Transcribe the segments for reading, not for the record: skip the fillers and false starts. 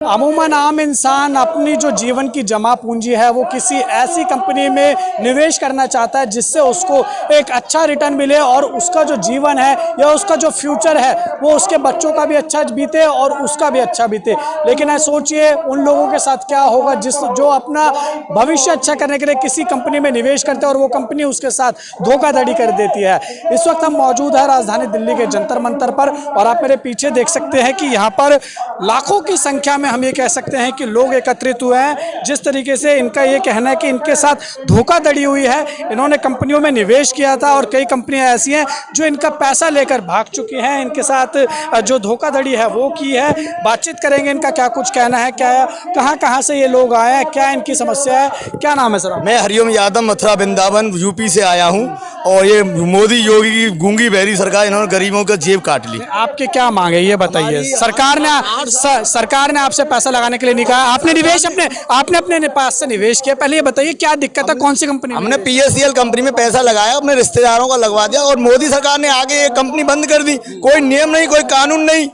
अमूमन आम इंसान अपनी जो जीवन की जमा पूंजी है वो किसी ऐसी कंपनी में निवेश करना चाहता है जिससे उसको एक अच्छा रिटर्न मिले और उसका जो जीवन है या उसका जो फ्यूचर है वो उसके बच्चों का भी अच्छा बीते और उसका भी अच्छा बीते। लेकिन सोचिए उन लोगों के साथ क्या होगा जो अपना भविष्य अच्छा करने के लिए किसी कंपनी में निवेश करते हैं और वो कंपनी उसके साथ धोखाधड़ी कर देती है। इस वक्त हम मौजूद है राजधानी दिल्ली के जंतर मंतर पर और आप मेरे पीछे देख सकते हैं कि यहाँ पर लाखों की संख्या में हम ये कह सकते हैं कि लोग एकत्रित हुए हैं। जिस तरीके से इनका ये कहना है कि इनके साथ धोखाधड़ी हुई है, इन्होंने कंपनियों में निवेश किया था और कई कंपनियां ऐसी हैं जो इनका पैसा लेकर भाग चुकी हैं, इनके साथ जो धोखाधड़ी है वो की है। बातचीत करेंगे इनका क्या कुछ कहना है, क्या कहाँ से ये लोग आए हैं, क्या इनकी समस्या है। क्या नाम है सर? मैं हरिओम यादव, मथुरा वृंदावन यूपी से आया हूँ। और ये मोदी योगी की गूंगी बहरी सरकार, इन्होंने गरीबों का जेब काट ली। आपके क्या मांगे ये बताइए। सरकार ने आपसे पैसा लगाने के लिए नहीं कहा, आपने निवेश आपने अपने पास से निवेश किया। पहले ये बताइए क्या दिक्कत है, कौन सी कंपनी? हमने PSEL कंपनी में पैसा लगाया, अपने रिश्तेदारों का लगवा दिया और मोदी सरकार ने आगे ये कंपनी बंद कर दी। कोई नियम नहीं, कोई कानून नहीं।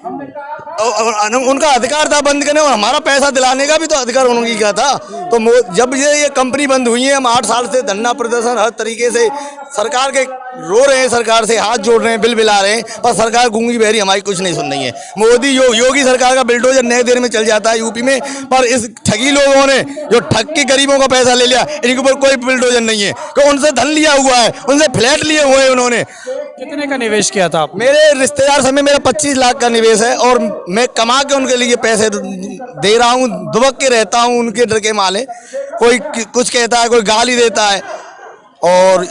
उनका अधिकार था बंद करने और हमारा पैसा दिलाने का भी तो अधिकार उनकी का था। तो जब ये कंपनी बंद हुई है, हम 8 साल से धरना प्रदर्शन हर तरीके से सरकार के रो रहे हैं, सरकार से हाथ जोड़ रहे हैं, बिल बिला रहे हैं, पर सरकार गूंगी बहरी हमारी कुछ नहीं सुन रही है। मोदी योगी सरकार का बिल्डोजर नए देर में चल जाता है यूपी में, पर इस ठगी लोगों ने जो ठग के गरीबों का पैसा ले लिया, इनके ऊपर कोई बिल्डोजर नहीं है। तो उनसे धन लिया हुआ है, उनसे फ्लैट लिए हुए हैं उन्होंने। कितने का निवेश किया था आप? मेरे रिश्तेदार समय मेरा 25 लाख का निवेश है और मैं कमा के उनके लिए पैसे दे रहा हूँ, दुबक के रहता हूँ उनके डर के माले। कोई कुछ कहता है, कोई गाली देता है। और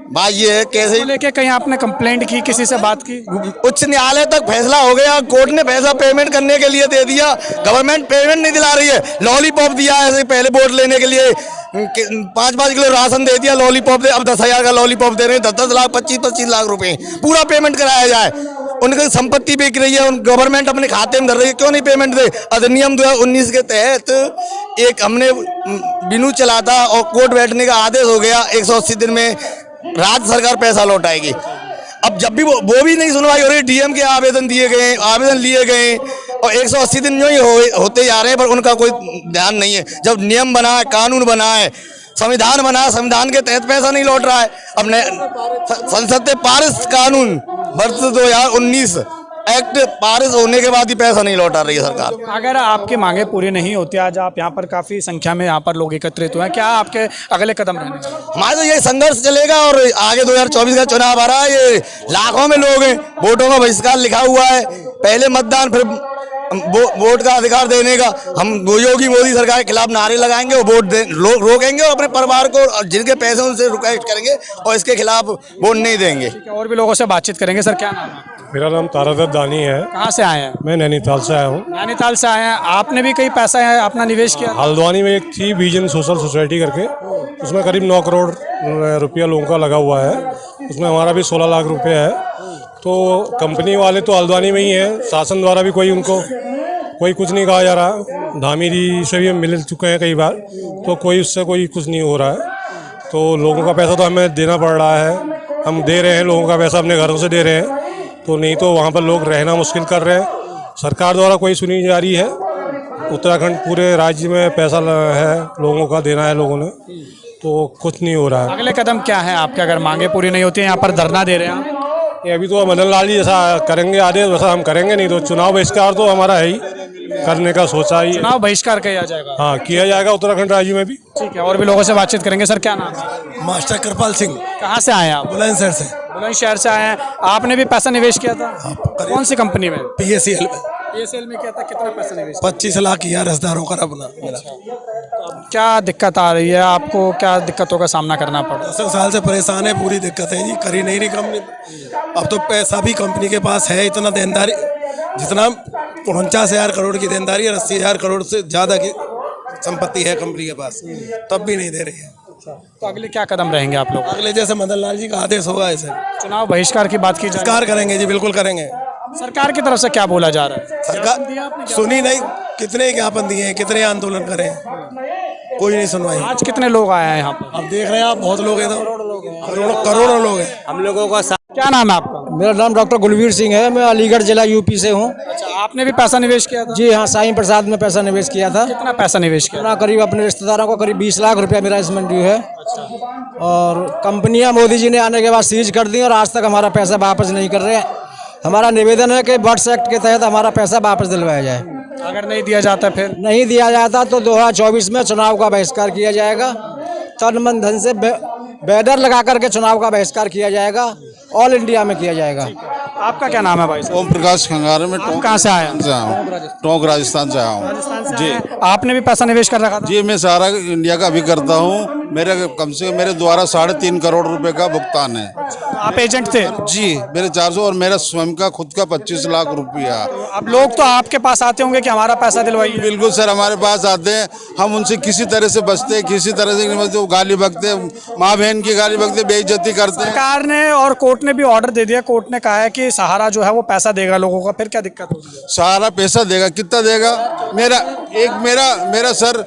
भाई ये कैसे लेके कहीं आपने कंप्लेंट की, किसी से बात की? उच्च न्यायालय तक फैसला हो गया, कोर्ट ने पैसा पेमेंट करने के लिए दे दिया, गवर्नमेंट पेमेंट नहीं दिला रही है। लॉलीपॉप दिया ऐसे पहले वोट लेने के लिए 5-5 किलो राशन दे दिया, लॉलीपॉप दे, अब 10,000 का लॉलीपॉप दे रहे हैं, 10-10 लाख 25-25 लाख रुपए पूरा पेमेंट कराया जाए। उनकी संपत्ति बिक रही है, गवर्नमेंट अपने खाते में धर रही है, क्यों नहीं पेमेंट दे? अधिनियम 2019 के तहत एक हमने बिनू चला था और कोर्ट बैठने का आदेश हो गया, 180 दिन में राज्य सरकार पैसा लौटाएगी। अब जब भी वो भी नहीं सुनवाई हो रही, DM के आवेदन लिए गए और 180 दिन जो ही होते जा रहे हैं, पर उनका कोई ध्यान नहीं है। जब नियम बना है, कानून बना है, संविधान बना, संविधान के तहत पैसा नहीं लौट रहा है। अपने संसद से पारित कानून वर्ष 2019 एक्ट पारित होने के बाद ही पैसा नहीं लौटा रही है सरकार। अगर आपकी मांगे पूरी नहीं होती, आज आप यहाँ पर काफी संख्या में यहाँ पर लोग एकत्रित हुए हैं, क्या आपके अगले कदम रहने चाहिए? हमारे तो ये संघर्ष चलेगा और आगे 2024 का चुनाव आ रहा है। ये लाखों में लोग हैं, वोटों का बहिष्कार लिखा हुआ है, पहले मतदान फिर वोट का अधिकार देने का। हम योगी मोदी सरकार के खिलाफ नारे लगाएंगे और वोट रोकेंगे और अपने परिवार को जिनके पैसे उनसे रिक्वेस्ट करेंगे और इसके खिलाफ वोट नहीं देंगे। और भी लोगों से बातचीत करेंगे। सर क्या नाम है? मेरा नाम तारादत्त दानी है। कहाँ से आए हैं? मैं नैनीताल से आया हूँ। नैनीताल से आए हैं, आपने भी कई पैसा है अपना निवेश किया? हल्द्वानी में एक थी विजन सोशल सोसाइटी करके, उसमें करीब 9 करोड़ रुपया लोगों का लगा हुआ है, उसमें हमारा भी 16 लाख रुपये है। तो कंपनी वाले तो हल्द्वानी में ही है, शासन द्वारा भी कोई कुछ नहीं कहा जा रहा। धामी जी से भी मिल चुके हैं कई बार, तो कोई उससे कोई कुछ नहीं हो रहा है। तो लोगों का पैसा तो हमें देना पड़ रहा है, हम दे रहे हैं लोगों का पैसा, अपने घरों से दे रहे हैं, तो नहीं तो वहाँ पर लोग रहना मुश्किल कर रहे हैं। सरकार द्वारा कोई सुनी जा रही है। उत्तराखंड पूरे राज्य में पैसा है, लोगों का देना है लोगों ने, तो कुछ नहीं हो रहा है। अगले कदम क्या है आपके, अगर मांगे पूरी नहीं होती है? यहाँ पर धरना दे रहे हैं ये अभी तो मदन लाल जी जैसा करेंगे आदेश वैसा हम करेंगे, नहीं तो चुनाव बहिष्कार तो हमारा है ही, करने का सोचा ही। चुनाव बहिष्कार किया जाएगा? हाँ, किया जाएगा उत्तराखंड राज्य में भी। ठीक है, और भी लोगों से बातचीत करेंगे। सर क्या नाम है? मास्टर कृपाल सिंह। कहाँ से आए आप? बुलंदशहर से। बुलंदशहर से आए हैं, आपने भी पैसा निवेश किया था? कौन सी कंपनी में? PSEL में। PSEL में क्या था, कितना पैसा निवेश? 25 लाख किया रिश्तेदारों का अपना मेरा। क्या दिक्कत आ रही है आपको, क्या दिक्कतों का सामना करना पड़ा? 10 साल से परेशान है, पूरी दिक्कत है जी, करी नहीं रही कंपनी। अब तो पैसा भी कंपनी के पास है, इतना देनदारी, जितना 49,000 करोड़ की देनदारी है, 80,000 करोड़ से ज़्यादा की संपत्ति है कंपनी के पास, तब भी नहीं दे रही है। तो अगले क्या कदम रहेंगे आप लोग? अगले जैसे मदन लाल जी का आदेश होगा ऐसे चुनाव बहिष्कार की बात की जाए? बहिष्कार करेंगे जी, बिल्कुल करेंगे। सरकार की तरफ से क्या बोला जा रहा है? सरकार सुनी नहीं, कितने ज्ञापन दिए हैं, कितने आंदोलन करें, कोई नहीं सुनवाई। आज कितने लोग आए हैं यहाँ पर? अब देख रहे हैं आप, बहुत लोग हैं, करोड़ों लोग हैं हम लोगों का। क्या नाम है आपका? मेरा नाम डॉक्टर गुलवीर सिंह है। मैं अलीगढ़ जिला यूपी से हूँ। अच्छा, आपने भी पैसा निवेश किया था? जी हाँ, साईं प्रसाद में पैसा निवेश किया था। कितना पैसा निवेश किया? अपना करीब अपने रिश्तेदारों को करीब 20 लाख रुपया मेरा इसमें ड्यू है। और कंपनियां मोदी जी ने आने के बाद सीज कर दी और आज तक हमारा पैसा वापस नहीं कर रहे हैं। हमारा निवेदन है कि बर्ड्स एक्ट के तहत हमारा पैसा वापस दिलवाया जाए। अगर नहीं दिया जाता फिर? नहीं दिया जाता तो 2024 में चुनाव का बहिष्कार किया जाएगा। तन मन धन से बैनर लगा करके चुनाव का बहिष्कार किया जाएगा। ऑल इंडिया में किया जाएगा। आपका क्या नाम है भाई साहब? ओम प्रकाश खंगारे में आप कहाँ से आए हैं? टोंक राजस्थान से आया हूँ। राजस्थान से आए हैं। आपने भी पैसा निवेश कर रखा था? जी, मैं सारा इंडिया का भी करता हूँ। मेरे कम से कम मेरे द्वारा 3.5 करोड़ रुपए का भुगतान है। आप एजेंट थे? जी, मेरे 400 और मेरा स्वयं का खुद का 25 लाख रुपया। अब लोग तो आपके पास आते होंगे कि हमारा पैसा दिलवाइए। बिल्कुल सर, हमारे पास आते हैं, हम उनसे किसी तरह से बचते, किसी तरह से नहीं बचते। वो गाली बकते, माँ बहन की गाली बकते, बेइज्जती करते हैं। सरकार ने और कोर्ट ने भी ऑर्डर दे दिया। कोर्ट ने कहा है कि सहारा जो है वो पैसा देगा लोगों का, फिर क्या दिक्कत होगी? सारा पैसा देगा। कितना देगा? मेरा सर,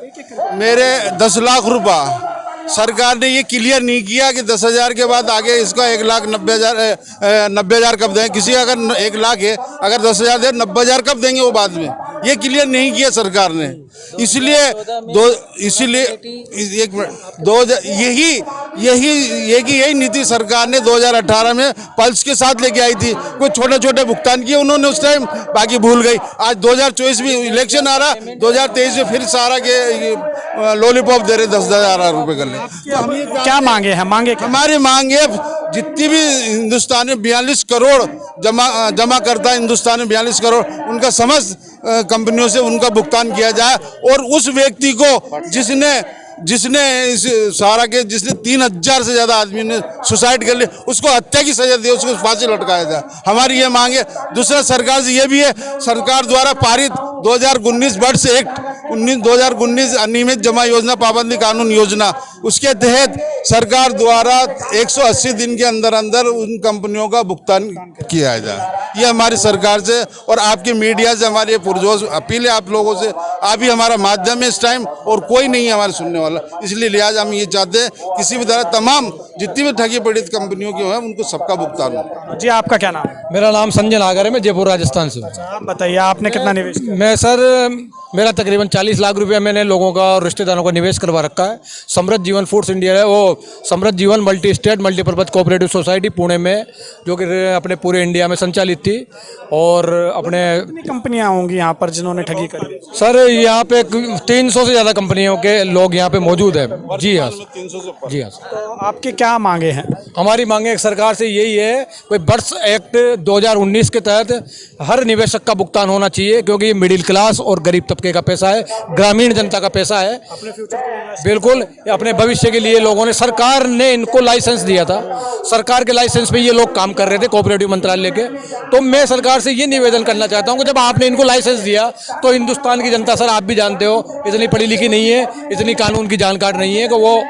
मेरे 10 लाख रुपया सरकार ने ये क्लियर नहीं किया कि 10,000 के बाद आगे इसका 1,90,000 कब देंगे। किसी अगर 1 लाख है, अगर 10,000 दे 90,000 कब देंगे वो बाद में, ये क्लियर नहीं किया सरकार ने। इसलिए एक मिनट, यही नीति सरकार ने 2018 में पल्स के साथ लेके आई थी। कोई छोटे छोटे भुगतान किए उन्होंने उस टाइम, बाकी भूल गई। आज 2024 में इलेक्शन आ रहा, 2023 में फिर सारा के लॉलीपॉप दे रहे 10,000 रुपए कर ले। क्या मांगे हैं? मांगे क्या? हमारी मांग है जितनी भी हिंदुस्तान में 42 करोड़ जमा करता है, हिंदुस्तान में 42 करोड़, उनका समस्त कंपनियों से उनका भुगतान किया जाए। और उस व्यक्ति को जिसने इस सारा के 3,000 से ज्यादा आदमी ने सुसाइड कर लिया, उसको हत्या की सजा दे, उसको फांसी लटकाया जाए। हमारी ये मांग है। दूसरा सरकार से ये भी है, सरकार द्वारा पारित 2019 बर्ड्स एक्ट 2019 अनियमित जमा योजना पाबंदी कानून योजना, उसके तहत सरकार द्वारा 180 दिन के अंदर अंदर उन कंपनियों का भुगतान किया जाए। ये हमारी सरकार से और आपके मीडिया से हमारी पुरजोश अपील है आप लोगों से। आप ही हमारा माध्यम है इस टाइम, और कोई नहीं है हमारे सुनने वाला। इसलिए लिहाजा हम ये चाहते हैं किसी भी तरह तमाम जितनी भी ठगी पीड़ित कंपनियों की है उनको सबका भुगतान हो। जी, आपका क्या नाम है? मेरा नाम संजय नागर है। मैं जयपुर राजस्थान से हूँ। आप बताइए, आपने कितना निवेश किया? मैं सर, मेरा तकरीबन 40 लाख रुपया मैंने लोगों का और रिश्तेदारों का निवेश करवा रखा है। समृद्ध जीवन फूड्स इंडिया है, वो समृद्ध जीवन multi state multipurpose cooperative society Pune में, जो कि अपने पूरे इंडिया में संचालित थी। और अपने कितनी कंपनियां होंगी यहाँ पर जिन्होंने ठगी करी? सर, यहाँ पे 300 से ज़्यादा कंपनियों के लोग यहाँ पे मौजूद हैं। जी हाँ, जी हाँ। तो आपकी क्या मांगे हैं? हमारी मांगे सरकार से यही है, कोई बर्ड्स एक्ट 2019 के तहत हर निवेशक का भुगतान होना चाहिए, क्योंकि ये मिडिल क्लास और गरीब तबके का पैसा है, ग्रामीण जनता का पैसा है। बिल्कुल अपने भविष्य के लिए लोगों ने, सरकार ने इनको लाइसेंस दिया था, सरकार के लाइसेंस पे ये लोग काम कर रहे थे कोऑपरेटिव मंत्रालय के। तो मैं सरकार से ये निवेदन करना चाहता हूँ कि जब आपने इनको लाइसेंस दिया तो हिंदुस्तान की जनता, सर आप भी जानते हो, इतनी पढ़ी लिखी नहीं है, इतनी कानून की जानकार नहीं है कि वो,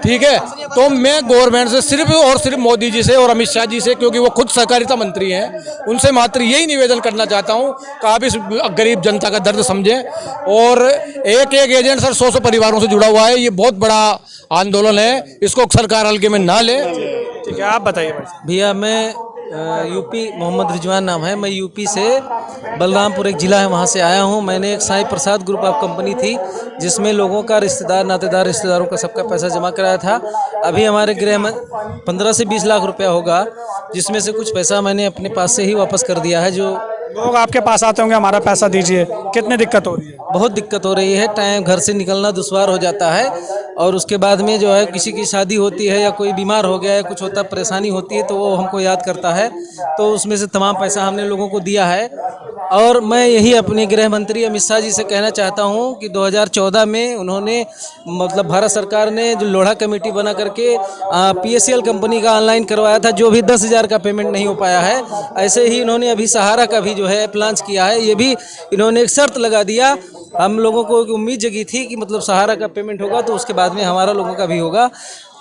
ठीक है। तो मैं गवर्नमेंट से सिर्फ और सिर्फ मोदी जी से और अमित शाह जी से, क्योंकि वो खुद सहकारिता मंत्री हैं, उनसे मात्र यही निवेदन करना चाहता हूं कि आप इस गरीब जनता का दर्द समझें। और एक एजेंट सर 100 परिवारों से जुड़ा हुआ है, ये बहुत बड़ा आंदोलन है, इसको सरकार हल्के में ना ले। ठीक है, आप बताइए भाई। भैया, मैं यूपी, मोहम्मद रिजवान नाम है, मैं यूपी से बलरामपुर एक ज़िला है वहाँ से आया हूँ। मैंने एक साईं प्रसाद ग्रुप ऑफ कंपनी थी जिसमें लोगों का रिश्तेदारों का सबका पैसा जमा कराया था। अभी हमारे गृह में 15 से 20 लाख रुपया होगा, जिसमें से कुछ पैसा मैंने अपने पास से ही वापस कर दिया है। जो लोग आपके पास आते होंगे हमारा पैसा दीजिए, कितनी दिक्कत हो रही है? बहुत दिक्कत हो रही है, टाइम घर से निकलना दुश्वार हो जाता है। और उसके बाद में जो है किसी की शादी होती है या कोई बीमार हो गया है, कुछ होता है, परेशानी होती है, तो वो हमको याद करता है, तो उसमें से तमाम पैसा हमने लोगों को दिया है। और मैं यही अपने गृह मंत्री अमित शाह जी से कहना चाहता हूं कि 2014 में उन्होंने, मतलब भारत सरकार ने जो लोढ़ा कमेटी बना करके PSL कंपनी का ऑनलाइन करवाया था, जो भी 10,000 का पेमेंट नहीं हो पाया है। ऐसे ही इन्होंने अभी सहारा का भी जो है लॉन्च किया है, ये भी इन्होंने एक शर्त लगा दिया। हम लोगों को एक उम्मीद जगी थी कि मतलब सहारा का पेमेंट होगा तो उसके बाद में हमारा लोगों का भी होगा।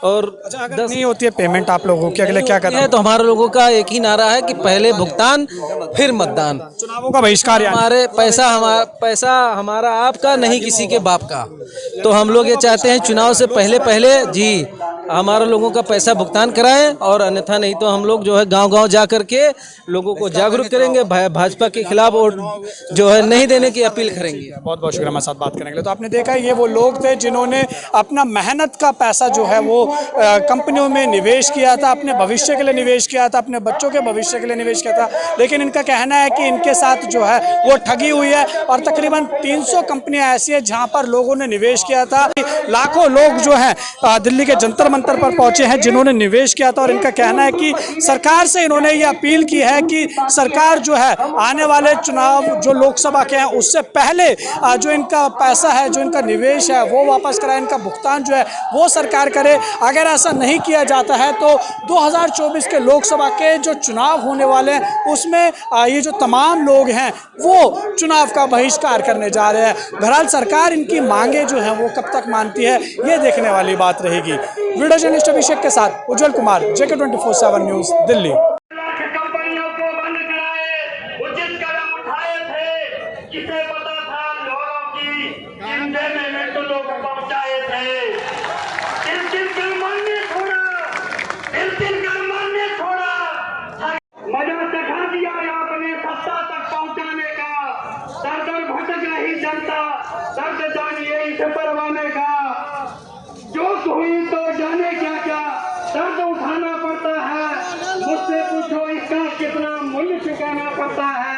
और अच्छा, अगर नहीं होती है पेमेंट आप लोगों की, अगले क्या करना है? तो हमारे लोगों का एक ही नारा है कि पहले भुगतान फिर मतदान, चुनावों का बहिष्कार। हमारे पैसा हमारा आपका नहीं किसी के बाप का। तो हम लोग ये चाहते हैं चुनाव से पहले जी हमारा लोगों का पैसा भुगतान कराएं, और अन्यथा नहीं तो हम लोग जो है गांव-गांव जा करके लोगों को जागरूक करेंगे, भाजपा के खिलाफ वोट जो है नहीं देने की अपील करेंगे। बहुत बहुत शुक्रिया हमारे साथ बात करने के लिए। तो आपने देखा ये वो लोग थे जिन्होंने अपना मेहनत का पैसा जो है वो कंपनियों में निवेश किया था, अपने भविष्य के लिए निवेश किया था, अपने बच्चों के भविष्य के लिए निवेश किया था, लेकिन इनका कहना है कि इनके साथ जो है वो ठगी हुई है। और तकरीबन 300 कंपनियां ऐसी है जहां पर लोगों ने निवेश किया था। लाखों लोग जो हैं दिल्ली के जंतर मंतर पर पहुंचे हैं जिन्होंने निवेश किया था, और इनका कहना है कि सरकार से इन्होंने ये अपील की है कि सरकार जो है आने वाले चुनाव जो लोकसभा के हैं उससे पहले जो इनका पैसा है, जो इनका निवेश है वो वापस कराए, इनका भुगतान जो है वो सरकार करे। अगर ऐसा नहीं किया जाता है तो 2024 के लोकसभा के जो चुनाव होने वाले हैं उसमें ये जो तमाम लोग हैं वो चुनाव का बहिष्कार करने जा रहे हैं। बहरहाल सरकार इनकी मांगे जो हैं वो कब तक मानती है ये देखने वाली बात रहेगी। वीडियो जर्नलिस्ट अभिषेक के साथ उज्जवल कुमार, JK 24/7 न्यूज़, दिल्ली। कंपनियों को बंद कराए, उचित कदम उठाए थे, किसे पता था लोगों की जिंदे में मिनट लोग पहुंचाए थे। दिल का मानने छोड़ा, दिल का मानने छोड़ा, मजा चखा दिया आपने सत्ता तक पहुंचाने का। दर भटक रही जनता, दर्द जानिए इसे परवाने का। जो हुई तो जाने क्या क्या दर्द उठाना पड़ता है, मुझसे पूछो इसका कितना मूल्य चुकाना पड़ता है।